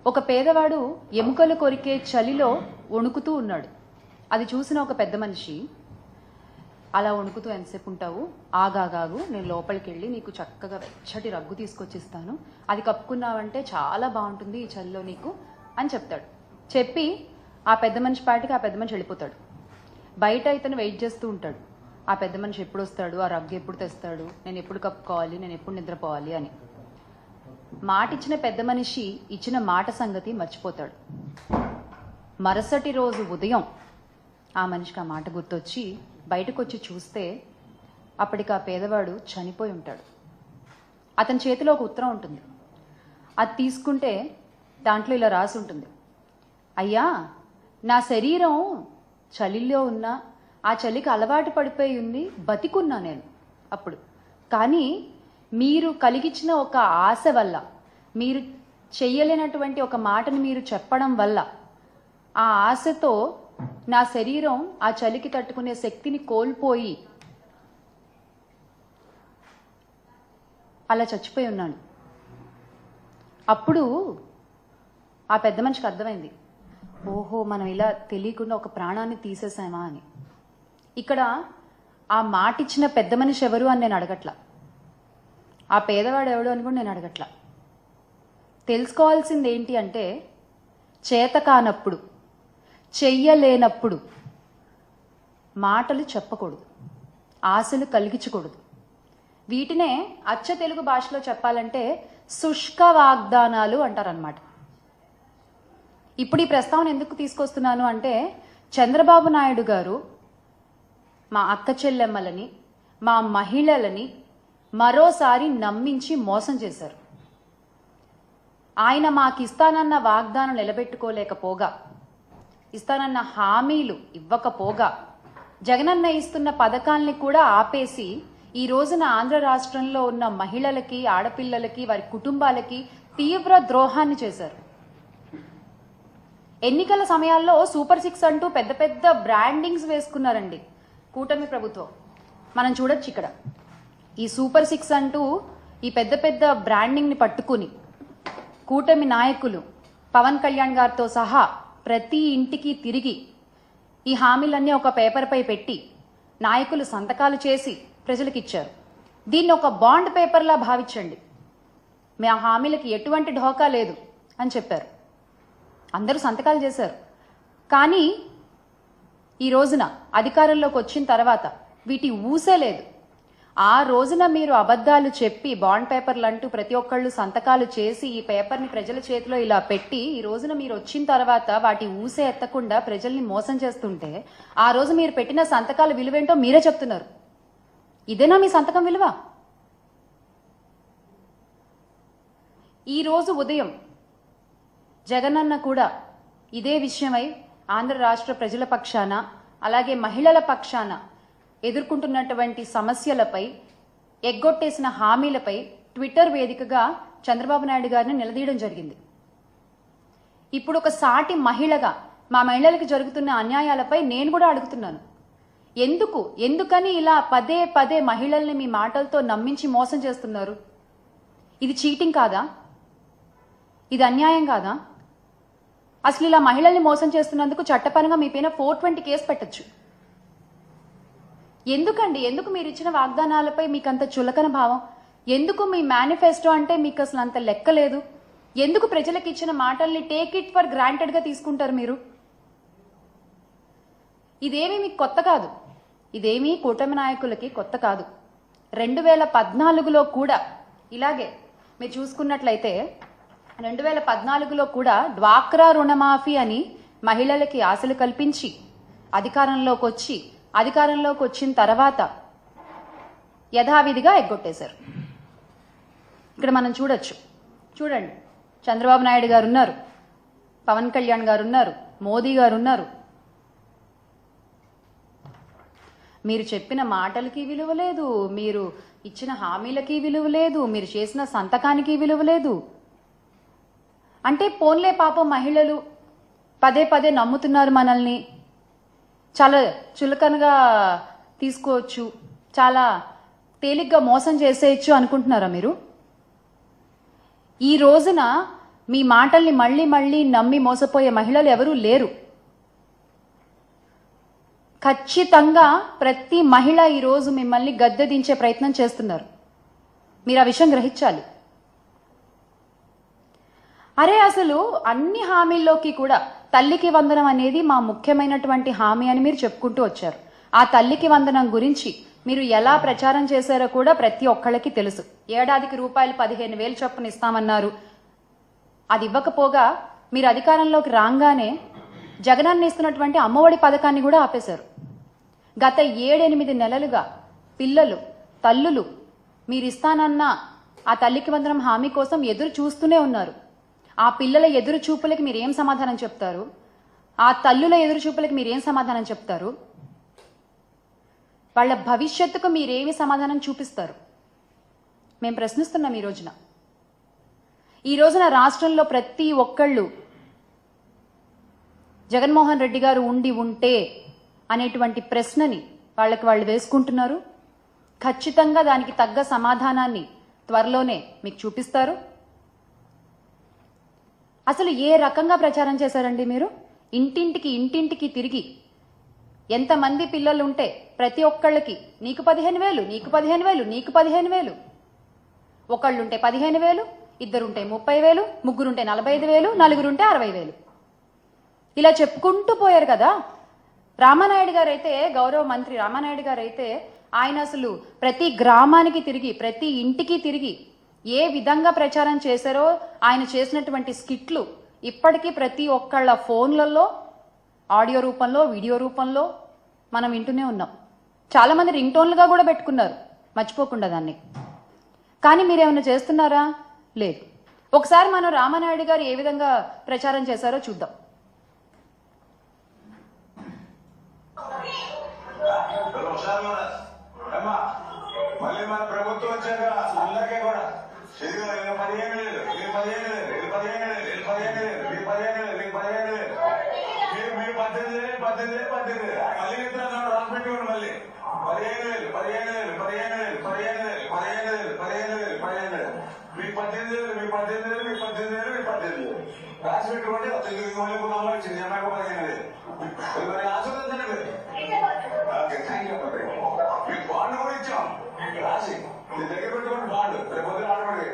ఒక పేదవాడు ఎముకలు కొరికే చలిలో వణుకుతూ ఉన్నాడు. అది చూసిన ఒక పెద్ద మనిషి, అలా వణుకుతూ ఎంతసేపు ఉంటావు, ఆగాగాగు, నేను లోపలికి వెళ్ళి నీకు చక్కగా వెచ్చటి రగ్గు తీసుకొచ్చిస్తాను, అది కప్పుకున్నావంటే చాలా బాగుంటుంది ఈ చలిలో నీకు అని చెప్తాడు. చెప్పి ఆ పెద్ద మనిషి పాటికి ఆ పెద్ద మనిషి వెళ్ళిపోతాడు. బయట ఇతను వెయిట్ చేస్తూ ఉంటాడు, ఆ పెద్ద మనిషి ఎప్పుడు వస్తాడు, ఆ రగ్గు ఎప్పుడు తెస్తాడు, నేను ఎప్పుడు కప్పుకోవాలి, నేను ఎప్పుడు నిద్రపోవాలి అని. మాట ఇచ్చిన పెద్ద మనిషి ఇచ్చిన మాట సంగతి మర్చిపోతాడు. మరుసటి రోజు ఉదయం ఆ మనిషికి ఆ మాట గుర్తొచ్చి బయటకు వచ్చి చూస్తే అప్పటికి ఆ పేదవాడు చనిపోయి ఉంటాడు. అతని చేతిలో ఒక ఉత్తరం ఉంటుంది. అది తీసుకుంటే దాంట్లో ఇలా రాసి ఉంటుంది, అయ్యా, నా శరీరం చలిలో ఉన్నా ఆ చలికి అలవాటు పడిపోయి ఉంది, బతికున్నా నేను అప్పుడు. కానీ మీరు కలిగించిన ఒక ఆశ వల్ల, మీరు చెయ్యలేనటువంటి ఒక మాటను మీరు చెప్పడం వల్ల, ఆ ఆశతో నా శరీరం ఆ చలికి తట్టుకునే శక్తిని కోల్పోయి అలా చచ్చిపోయి ఉన్నాను. అప్పుడు ఆ పెద్ద మనిషికి అర్థమైంది, ఓహో, మనం ఇలా తెలియకుండా ఒక ప్రాణాన్ని తీసేసామా అని. ఇక్కడ ఆ మాట ఇచ్చిన పెద్ద మనిషి ఎవరు అని నేను అడగట్లా, ఆ పేదవాడు ఎవడు అని కూడా నేను అడగట్లా. తెలుసుకోవాల్సింది ఏంటి అంటే, చేత కానప్పుడు, చెయ్యలేనప్పుడు మాటలు చెప్పకూడదు, ఆశలు కలిగించకూడదు. వీటినే అచ్చ తెలుగు భాషలో చెప్పాలంటే శుష్క వాగ్దానాలు అంటారనమాట. ఇప్పుడు ఈ ప్రస్తావన ఎందుకు తీసుకొస్తున్నాను అంటే, చంద్రబాబు నాయుడు గారు మా అక్క చెల్లెమ్మలని, మా మహిళలని మరోసారి నమ్మించి మోసం చేశారు. ఆయన మాకు ఇస్తానన్న వాగ్దానం నిలబెట్టుకోలేకపోగా, ఇస్తానన్న హామీలు ఇవ్వకపోగా, జగనన్న ఇస్తున్న పథకాల్ని కూడా ఆపేసి ఈ రోజున ఆంధ్ర రాష్ట్రంలో ఉన్న మహిళలకి, ఆడపిల్లలకి, వారి కుటుంబాలకి తీవ్ర ద్రోహాన్ని చేశారు. ఎన్నికల సమయాల్లో సూపర్ 6 అంటూ పెద్ద పెద్ద బ్రాండింగ్స్ వేసుకున్నారండి కూటమి ప్రభుత్వం. మనం చూడొచ్చు ఇక్కడ ఈ సూపర్ 6 అంటూ ఈ పెద్ద పెద్ద బ్రాండింగ్ ని పట్టుకుని కూటమి నాయకులు పవన్ కళ్యాణ్ గారితో సహా ప్రతి ఇంటికి తిరిగి ఈ హామీలన్నీ ఒక పేపర్ పై పెట్టి నాయకులు సంతకాలు చేసి ప్రజలకు ఇచ్చారు. దీన్ని ఒక బాండ్ పేపర్లా భావించండి, మా హామీలకి ఎటువంటి ఢోకా లేదు అని చెప్పారు. అందరూ సంతకాలు చేశారు. కానీ ఈ రోజున అధికారంలోకి వచ్చిన తర్వాత వీటి ఊసే లేదు. ఆ రోజున మీరు అబద్ధాలు చెప్పి బాండ్ పేపర్లు అంటూ ప్రతి ఒక్కళ్ళు సంతకాలు చేసి ఈ పేపర్ని ప్రజల చేతిలో ఇలా పెట్టి ఈ రోజున మీరు వచ్చిన తర్వాత వాటి ఊసే ఎత్తకుండా ప్రజల్ని మోసం చేస్తుంటే, ఆ రోజు మీరు పెట్టిన సంతకాల విలువేంటో మీరే చెప్తున్నారు. ఇదేనా మీ సంతకం విలువ? ఈ రోజు ఉదయం జగనన్న కూడా ఇదే విషయమై ఆంధ్ర రాష్ట్ర ప్రజల పక్షాన, అలాగే మహిళల పక్షాన ఎదుర్కొంటున్నటువంటి సమస్యలపై, ఎగ్గొట్టేసిన హామీలపై ట్విట్టర్ వేదికగా చంద్రబాబు నాయుడు గారిని నిలదీయడం జరిగింది. ఇప్పుడు ఒక సాటి మహిళగా మా మహిళలకు జరుగుతున్న అన్యాయాలపై నేను కూడా అడుగుతున్నాను, ఎందుకని ఇలా పదే పదే మహిళల్ని మీ మాటలతో నమ్మించి మోసం చేస్తున్నారు? ఇది చీటింగ్ కాదా? ఇది అన్యాయం కాదా? అసలు ఇలా మహిళల్ని మోసం చేస్తున్నందుకు చట్టపరంగా మీ పైన 420 కేసు పెట్టచ్చు. ఎందుకు మీరు ఇచ్చిన వాగ్దానాలపై మీకు అంత చులకన భావం? ఎందుకు మీ మేనిఫెస్టో అంటే మీకు అసలు అంత లెక్క లేదు? ఎందుకు ప్రజలకు ఇచ్చిన మాటల్ని టేక్ ఇట్ ఫర్ గ్రాంటెడ్ గా తీసుకుంటారు మీరు? ఇదేమీ మీకు కొత్త కాదు, ఇదేమీ కూటమి నాయకులకి కొత్త కాదు. 2014లో కూడా ఇలాగే మీరు చూసుకున్నట్లయితే 2014లో కూడా డ్వాక్రా రుణమాఫీ అని మహిళలకి ఆశలు కల్పించి అధికారంలోకి వచ్చిన తర్వాత యథావిధిగా ఎగ్గొట్టేశారు. ఇక్కడ మనం చూడండి, చంద్రబాబు నాయుడు గారు ఉన్నారు, పవన్ కళ్యాణ్ గారు ఉన్నారు, మోదీ గారు ఉన్నారు. మీరు చెప్పిన మాటలకి విలువ లేదు, మీరు ఇచ్చిన హామీలకి విలువ లేదు, మీరు చేసిన సంతకానికి విలువ లేదు. అంటే పోన్లే పాపం మహిళలు పదే పదే నమ్ముతున్నారు మనల్ని, చాలా చులకనగా తీసుకోవచ్చు, చాలా తేలిగ్గా మోసం చేసేయచ్చు అనుకుంటున్నారా మీరు? ఈ రోజున మీ మాటల్ని మళ్ళీ మళ్ళీ నమ్మి మోసపోయే మహిళలు ఎవరూ లేరు. ఖచ్చితంగా ప్రతి మహిళ ఈరోజు మిమ్మల్ని గద్దె దించే ప్రయత్నం చేస్తున్నారు. మీరు ఆ విషయం గ్రహించాలి. అరే అసలు అన్ని హామీల్లోకి కూడా తల్లికి వందనం అనేది మా ముఖ్యమైనటువంటి హామీ అని మీరు చెప్పుకుంటూ వచ్చారు. ఆ తల్లికి వందనం గురించి మీరు ఎలా ప్రచారం చేశారో కూడా ప్రతి ఒక్కళ్ళకి తెలుసు. ఏడాదికి రూపాయలు 15,000 చొప్పున ఇస్తామన్నారు. అది ఇవ్వకపోగా మీరు అధికారంలోకి రాగానే జగనన్న ఇస్తున్నటువంటి అమ్మఒడి పథకాన్ని కూడా ఆపేశారు. గత 7-8 నెలలుగా పిల్లలు, తల్లులు మీరు ఇస్తానన్న ఆ తల్లికి వందనం హామీ కోసం ఎదురు చూస్తూనే ఉన్నారు. ఆ పిల్లల ఎదురు చూపులకి మీరు ఏం సమాధానం చెప్తారు? ఆ తల్లుల ఎదురు చూపులకి మీరు ఏం సమాధానం చెప్తారు? వాళ్ళ భవిష్యత్తుకు మీరేమి సమాధానం చూపిస్తారు? మేము ప్రశ్నిస్తున్నాం ఈ రోజున రాష్ట్రంలో ప్రతి ఒక్కళ్ళు జగన్మోహన్ రెడ్డి గారు ఉంటే అనేటువంటి ప్రశ్నని వాళ్ళకి వాళ్ళు వేసుకుంటున్నారు. ఖచ్చితంగా దానికి తగ్గ సమాధానాన్ని త్వరలోనే మీకు చూపిస్తారు. అసలు ఏ రకంగా ప్రచారం చేశారండి మీరు? ఇంటింటికి తిరిగి ఎంతమంది పిల్లలు ఉంటే ప్రతి ఒక్కళ్ళకి నీకు 15,000, నీకు 15,000, నీకు 15,000, ఒకళ్ళుంటే 15,000, ఇద్దరుంటే 30,000, ముగ్గురుంటే 45,000, నలుగురుంటే 60,000 ఇలా చెప్పుకుంటూ పోయారు కదా. రామానాయుడు గారైతే, గౌరవ మంత్రి రామానాయుడు గారైతే ఆయన అసలు ప్రతి గ్రామానికి తిరిగి ప్రతి ఇంటికి తిరిగి ఏ విధంగా ప్రచారం చేశారో ఆయన చేసినటువంటి స్కిట్లు ఇప్పటికీ ప్రతి ఒక్కళ్ళ ఫోన్లలో ఆడియో రూపంలో, వీడియో రూపంలో మనం వింటూనే ఉన్నాం. చాలా మంది రింగ్ టోన్లుగా కూడా పెట్టుకున్నారు, మర్చిపోకుండా దాన్ని. కానీ మీరేమైనా చేస్తున్నారా? లేదు. ఒకసారి మనం రామానాయుడు గారు ఏ విధంగా ప్రచారం చేశారో చూద్దాం. మళ్ళీ మన ప్రభుత్వం వచ్చాక అందరికీ కూడా 15,000, 15,000, 15,000, 15,000, మీరు 18,000, మళ్ళీ ఇద్దరు రాసి పెట్టుకోండి. మళ్ళీ 15,000, 15,000, 15,000, 15,000, 15,000, 15,000, మీకు 18,000, మీకు 18,000, మీకు 18,000, మీకు 18,000 రాసి పెట్టుకోండి. మళ్ళీ అమ్మాయి వచ్చింది, అమ్మాయికి 15,000 మరి ఆశీర్వదించండి మీరు. Okay, thank you. మీకు బాండ్ కూడా ఇచ్చాం రాసి మీ దగ్గర పెట్టుకోండి. బాండ్ రేపు పొద్దున ఆడబడి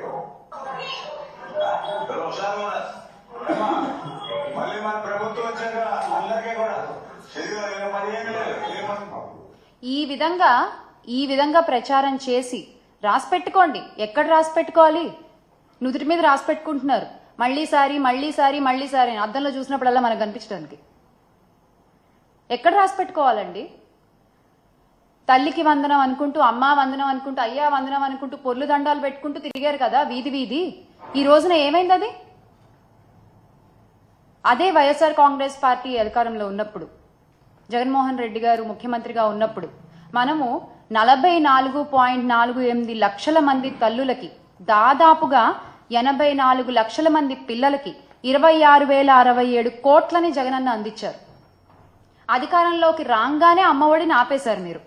మళ్ళీ మన ప్రభుత్వం వచ్చాక అందరికీ కూడా 15,000. ఈ విధంగా ప్రచారం చేసి రాసి పెట్టుకోండి. ఎక్కడ రాసి పెట్టుకోవాలి? నుదుటి మీద రాసి పెట్టుకుంటున్నారు. మళ్ళీ సారి అద్దంలో చూసినప్పుడల్లా మనకు కనిపించడానికి. ఎక్కడ రాసి పెట్టుకోవాలండి? తల్లికి వందనం అనుకుంటూ, అమ్మా వందనం అనుకుంటూ, అయ్యా వందనం అనుకుంటూ పొర్లు దండాలు పెట్టుకుంటూ తిరిగారు కదా వీధి. ఈ రోజున ఏమైంది అది? అదే వైఎస్ఆర్ కాంగ్రెస్ పార్టీ అధికారంలో ఉన్నప్పుడు, జగన్మోహన్ రెడ్డి గారు ముఖ్యమంత్రిగా ఉన్నప్పుడు మనము 44.48 లక్షల మంది తల్లులకి, దాదాపుగా 84 లక్షల మంది పిల్లలకి 26,067 కోట్లని జగనన్న అందించారు. అధికారంలోకి రాగానే అమ్మఒడిని ఆపేశారు మీరు.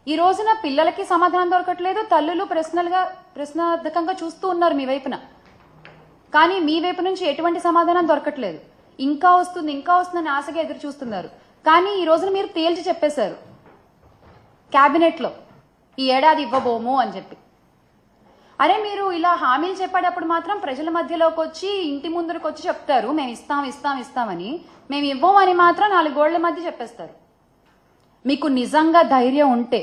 ఈ రోజున పిల్లలకి సమాధానం దొరకట్లేదు, తల్లులు ప్రశ్నార్థకంగా చూస్తూ ఉన్నారు మీ వైపున. కానీ మీ వైపు నుంచి ఎటువంటి సమాధానం దొరకట్లేదు. ఇంకా వస్తుందని ఆశగా ఎదురు చూస్తున్నారు. కానీ ఈ రోజున మీరు తేల్చి చెప్పేశారు క్యాబినెట్లో, ఈ ఏడాది ఇవ్వబోము అని చెప్పి. అరే మీరు ఇలా హామీలు చెప్పేటప్పుడు మాత్రం ప్రజల మధ్యలోకి వచ్చి, ఇంటి ముందరకు వచ్చి చెప్తారు మేము ఇస్తామని. మేము ఇవ్వమని మాత్రం 4 గోళ్ల మధ్య చెప్పేస్తారు. మీకు నిజంగా ధైర్యం ఉంటే,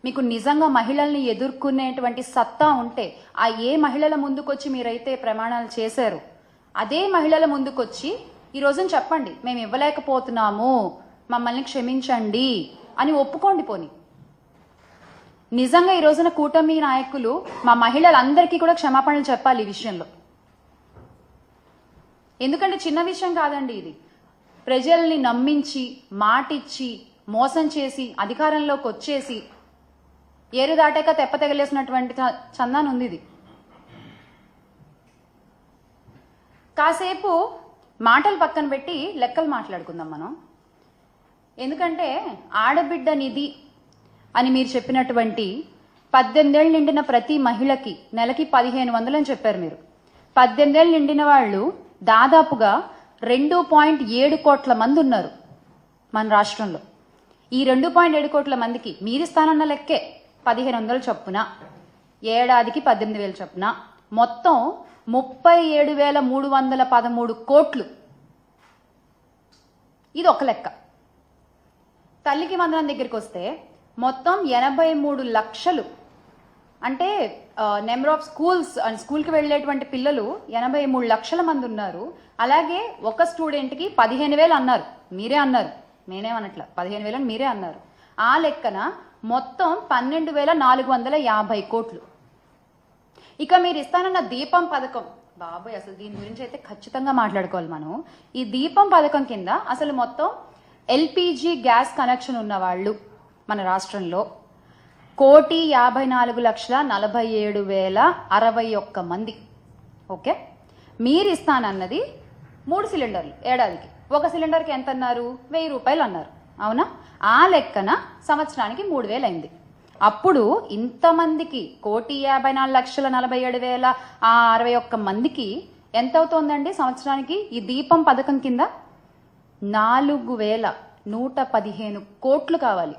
మీకు నిజంగా మహిళల్ని ఎదుర్కొనేటువంటి సత్తా ఉంటే, ఆ ఏ మహిళల ముందుకొచ్చి మీరైతే ప్రమాణాలు చేశారు అదే మహిళల ముందుకొచ్చి ఈ రోజున చెప్పండి మేము ఇవ్వలేకపోతున్నాము, మమ్మల్ని క్షమించండి అని ఒప్పుకోండి. పోని నిజంగా ఈ రోజున కూటమి నాయకులు మా మహిళలందరికీ కూడా క్షమాపణలు చెప్పాలి ఈ విషయంలో. ఎందుకంటే చిన్న విషయం కాదండి ఇది. ప్రజల్ని నమ్మించి, మాటిచ్చి, మోసం చేసి అధికారంలోకి వచ్చేసి ఏరు దాటాక తెప్ప తెగలేసినటువంటి చందాన్ ఉంది ఇది. కాసేపు మాటలు పక్కన పెట్టి లెక్కలు మాట్లాడుకుందాం మనం. ఎందుకంటే ఆడబిడ్డ నిధి అని మీరు చెప్పినటువంటి 18 ఏళ్ళు నిండిన ప్రతి మహిళకి నెలకి 1,500 అని చెప్పారు మీరు. 18 ఏళ్ళు నిండిన వాళ్ళు దాదాపుగా 2.7 కోట్ల మంది ఉన్నారు మన రాష్ట్రంలో. ఈ 2.7 కోట్ల మందికి మీరిస్తానన్న లెక్కే 1500 చొప్పున, ఏడాదికి 18,000 చొప్పున, మొత్తం 37,313 కోట్లు. ఇది ఒక లెక్క. తల్లికి వందనం దగ్గరికి వస్తే మొత్తం 83 లక్షలు, అంటే నెంబర్ ఆఫ్ స్కూల్స్ అండ్ స్కూల్కి వెళ్ళేటువంటి పిల్లలు 83 లక్షల మంది ఉన్నారు. అలాగే ఒక స్టూడెంట్కి 15,000 అన్నారు, మీరే అన్నారు, నేనేమనట్ల, 15,000 అని మీరే అన్నారు. ఆ లెక్కన మొత్తం 12,450 కోట్లు. ఇక మీరు ఇస్తానన్న దీపం పథకం, బాబాయ్ అసలు దీని గురించి అయితే ఖచ్చితంగా మాట్లాడుకోవాలి మనం. ఈ దీపం పథకం కింద అసలు మొత్తం ఎల్పిజి గ్యాస్ కనెక్షన్ ఉన్న వాళ్ళు మన రాష్ట్రంలో 1,54,47,061 మంది. ఓకే, మీరు ఇస్తానన్నది 3 సిలిండర్లు ఏడాదికి. ఒక సిలిండర్కి ఎంత అన్నారు? 1,000 రూపాయలు అన్నారు, అవునా? ఆ లెక్కన సంవత్సరానికి 3,000 అయింది. అప్పుడు ఇంతమందికి 1,54,47,061 మందికి ఎంత అవుతోందండి సంవత్సరానికి? ఈ దీపం పథకం కింద 4,115 కోట్లు కావాలి.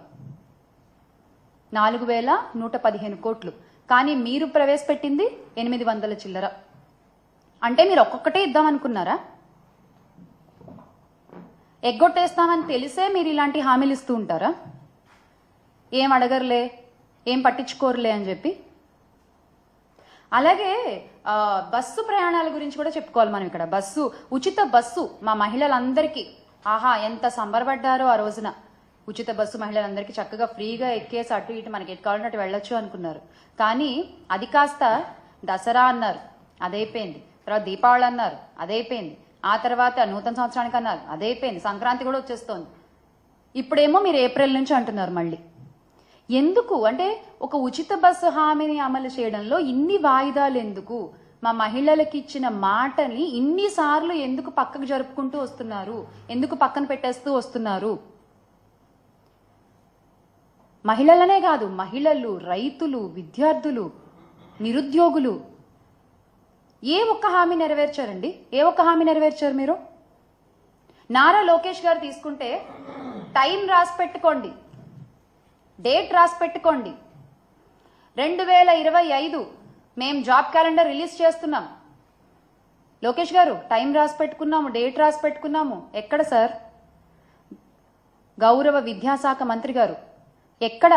4,115 కోట్లు. కానీ మీరు ప్రవేశపెట్టింది 800 చిల్లర. అంటే మీరు ఒక్కొక్కటే ఇద్దామనుకున్నారా? ఎగ్గొట్టేస్తామని తెలిసే మీరు ఇలాంటి హామీలు ఇస్తూ ఉంటారా? ఏం అడగరులే, ఏం పట్టించుకోరులే అని చెప్పి. అలాగే బస్సు ప్రయాణాల గురించి కూడా చెప్పుకోవాలి మనం ఇక్కడ. బస్సు, ఉచిత బస్సు మా మహిళలందరికీ, ఆహా ఎంత సంబరపడ్డారో ఆ రోజున. ఉచిత బస్సు మహిళలందరికీ చక్కగా ఫ్రీగా ఎక్కేసి అటు ఇటు మనకి ఎటు కావాలంటే వెళ్ళొచ్చు అనుకున్నారు. కానీ అది కాస్త దసరా అన్నారు, అదైపోయింది. తర్వాత దీపావళి అన్నారు, అదైపోయింది. ఆ తర్వాత నూతన సంవత్సరానికి అన్నారు, అదైపోయింది. సంక్రాంతి కూడా వచ్చేస్తోంది. ఇప్పుడేమో మీరు ఏప్రిల్ నుంచి అంటున్నారు మళ్ళీ. ఎందుకు అంటే ఒక ఉచిత బస్సు హామీని అమలు చేయడంలో ఇన్ని వాయిదాలు ఎందుకు? మా మహిళలకు ఇచ్చిన మాటని ఇన్నిసార్లు ఎందుకు పక్కకు జరుపుకుంటూ వస్తున్నారు? ఎందుకు పక్కన పెట్టేస్తూ వస్తున్నారు? మహిళలనే కాదు, మహిళలు, రైతులు, విద్యార్థులు, నిరుద్యోగులు ఏ ఒక్క హామీ నెరవేర్చారండి? ఏ ఒక్క హామీ నెరవేర్చారు మీరు? నారా లోకేష్ గారు తీసుకుంటే టైం రాసి పెట్టుకోండి, డేట్ రాసి పెట్టుకోండి. 2025 మేము జాబ్ క్యాలెండర్ రిలీజ్ చేస్తున్నాం. లోకేష్ గారు టైం రాసి పెట్టుకున్నాము, డేట్ రాసి పెట్టుకున్నాము. ఎక్కడ సార్? గౌరవ విద్యాశాఖ మంత్రి గారు ఎక్కడ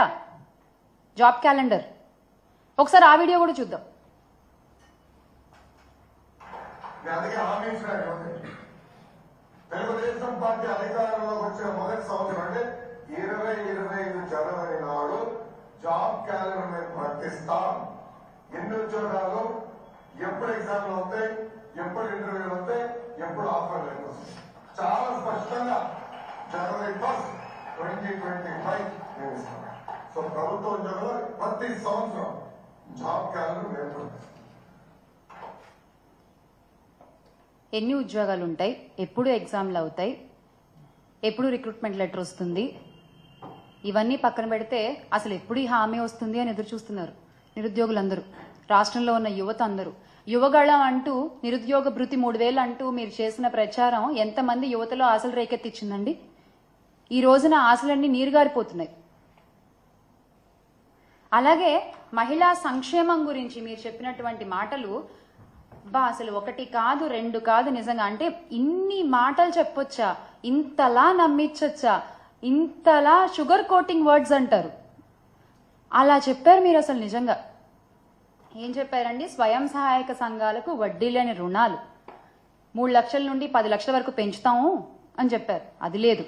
జాబ్ క్యాలెండర్? ఒకసారి ఆ వీడియో కూడా చూద్దాం. తెలుగుదేశం పార్టీ అధికారంలోకి వచ్చిన మొదటి సంవత్సరం అంటే 2025 జనవరి నాడు జాబ్ క్యాలెండర్ మేము ప్రకటిస్తాం. ఎన్ని ఉద్యోగాలు, ఎప్పుడు ఎగ్జామ్లు అవుతాయి, ఎప్పుడు ఇంటర్వ్యూలు అవుతాయి, ఎప్పుడు ఆఫర్ లెటర్ వస్తాయి, చాలా స్పష్టంగా జనవరి 1, 2025 మేము ఇస్తాం. సో ప్రభుత్వ ఉద్యోగాలు ప్రతి సంవత్సరం జాబ్ క్యాలెండర్ మేము ప్రకటిస్తాం. ఎన్ని ఉద్యోగాలు ఉంటాయి, ఎప్పుడు ఎగ్జామ్లు అవుతాయి, ఎప్పుడు రిక్రూట్మెంట్ లెటర్ వస్తుంది, ఇవన్నీ పక్కన పెడితే అసలు ఎప్పుడు ఈ హామీ వస్తుంది అని ఎదురు చూస్తున్నారు నిరుద్యోగులందరూ, రాష్ట్రంలో ఉన్న యువత అందరూ. యువగళం అంటూ, నిరుద్యోగ భృతి 3,000 అంటూ మీరు చేసిన ప్రచారం ఎంతమంది యువతలో ఆశలు రేకెత్తిచ్చిందండి? ఈ రోజున ఆశలన్నీ నీరుగారిపోతున్నాయి. అలాగే మహిళా సంక్షేమం గురించి మీరు చెప్పినటువంటి మాటలు అసలు 1 కాదు 2 కాదు, నిజంగా అంటే ఇన్ని మాటలు చెప్పొచ్చా? ఇంతలా నమ్మించొచ్చా? ఇంతలా షుగర్ కోటింగ్ వర్డ్స్ అంటారు, అలా చెప్పారు మీరు. అసలు నిజంగా ఏం చెప్పారండి? స్వయం సహాయక సంఘాలకు వడ్డీ లేని రుణాలు 3 లక్షల నుండి 10 లక్షల వరకు పెంచుతాము అని చెప్పారు, అది లేదు.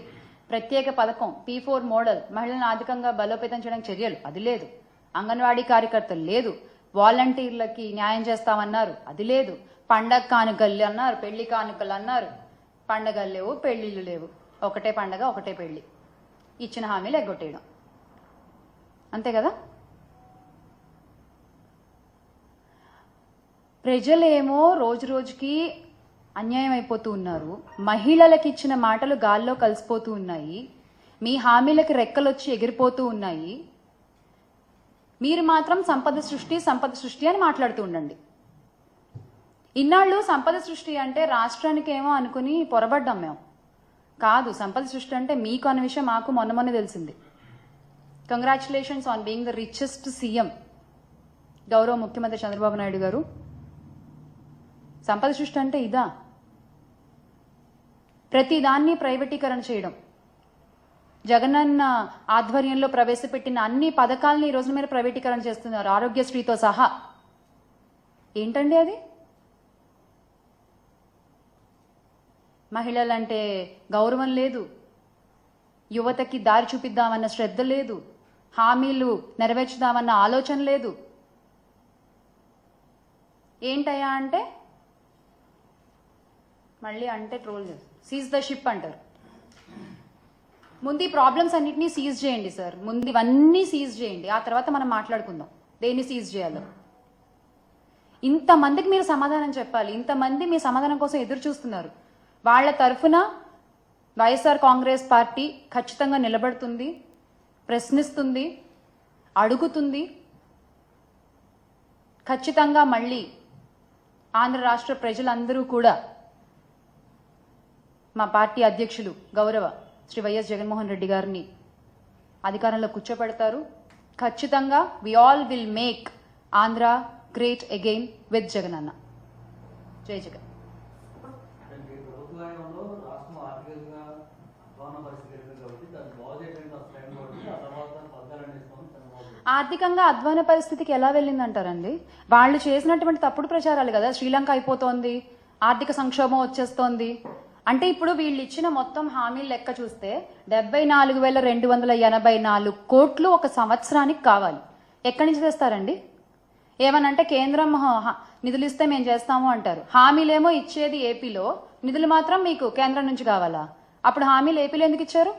ప్రత్యేక పథకం P4 మోడల్, మహిళలను ఆర్థికంగా బలోపేతం చేయడానికి చర్యలు, అది లేదు. అంగన్వాడీ కార్యకర్తలు లేదు. వాలంటీర్లకి న్యాయం చేస్తామన్నారు, అది లేదు. పండగ కానుకలు అన్నారు, పెళ్లి కానుకలు అన్నారు. పండగలు లేవు, పెళ్లిళ్ళు లేవు, ఒకటే పండగ ఒకటే పెళ్లి. ఇచ్చిన హామీలు ఎగ్గొట్టేయడం, అంతే కదా? ప్రజలేమో రోజు రోజుకి అన్యాయం అయిపోతూ ఉన్నారు. మహిళలకు ఇచ్చిన మాటలు గాల్లో కలిసిపోతూ ఉన్నాయి. మీ హామీలకి రెక్కలొచ్చి ఎగిరిపోతూ ఉన్నాయి. మీరు మాత్రం సంపద సృష్టి అని మాట్లాడుతూ ఉండండి. ఇన్నాళ్ళు సంపద సృష్టి అంటే రాష్ట్రానికి ఏమో అనుకుని పొరబడ్డాం మేము. కాదు, సంపద సృష్టి అంటే మీకు అన్న విషయం మాకు మొన్న తెలిసింది. Congratulations on being the richest CM గౌరవ ముఖ్యమంత్రి చంద్రబాబు నాయుడు గారు. సంపద సృష్టి అంటే ఇదా? ప్రతిదాన్ని ప్రైవేటీకరణ చేయడం, జగనన్న ఆధ్వర్యంలో ప్రవేశపెట్టిన అన్ని పథకాలని ఈ రోజు మీరు ప్రైవేటీకరణ చేస్తున్నారు, ఆరోగ్యశ్రీతో సహా. ఏంటండి అది? మహిళలంటే గౌరవం లేదు, యువతకి దారి చూపిద్దామన్న శ్రద్ధ లేదు, హామీలు నెరవేర్చుదామన్న ఆలోచన లేదు. ఏంటయ్యా అంటే మళ్ళీ అంటే ట్రోల్ చేస్తారు, సీజ్ ద షిప్ అంటారు. ముందు ఈ ప్రాబ్లమ్స్ అన్నిటినీ సీజ్ చేయండి సార్, ముందు ఇవన్నీ సీజ్ చేయండి, ఆ తర్వాత మనం మాట్లాడుకుందాం దేన్ని సీజ్ చేయాలో. ఇంతమందికి మీరు సమాధానం చెప్పాలి, ఇంతమంది మీ సమాధానం కోసం ఎదురు చూస్తున్నారు. వాళ్ళ తరఫున వైఎస్ఆర్ కాంగ్రెస్ పార్టీ ఖచ్చితంగా నిలబడుతుంది, ప్రశ్నిస్తుంది, అడుగుతుంది. ఖచ్చితంగా మళ్ళీ ఆంధ్ర రాష్ట్ర ప్రజలందరూ కూడా మా పార్టీ అధ్యక్షులు గౌరవ శ్రీ వైఎస్ జగన్మోహన్ రెడ్డి గారిని అధికారంలో కూర్చోబెడతారు. ఖచ్చితంగా we all will make Andhra great again with Jagan అన్న. జై జగన్. ఆర్థికంగా అధ్వాన పరిస్థితికి ఎలా వెళ్ళిందంటారండి? వాళ్ళు చేసినటువంటి తప్పుడు ప్రచారాలు కదా, శ్రీలంక అయిపోతోంది, ఆర్థిక సంక్షోభం వచ్చేస్తోంది అంటే. ఇప్పుడు వీళ్ళు ఇచ్చిన మొత్తం హామీల లెక్క చూస్తే 74,284 కోట్లు ఒక సంవత్సరానికి కావాలి. ఎక్కడి నుంచి తెస్తారండి? ఏమనంటే కేంద్రం నిధులు ఇస్తే మేము చేస్తాము అంటారు, హామీలేమో ఇచ్చేది ఏపీలో, నిధులు మాత్రం మీకు కేంద్రం నుంచి కావాలా? అప్పుడు హామీలు ఏపీలో ఎందుకు ఇచ్చారు?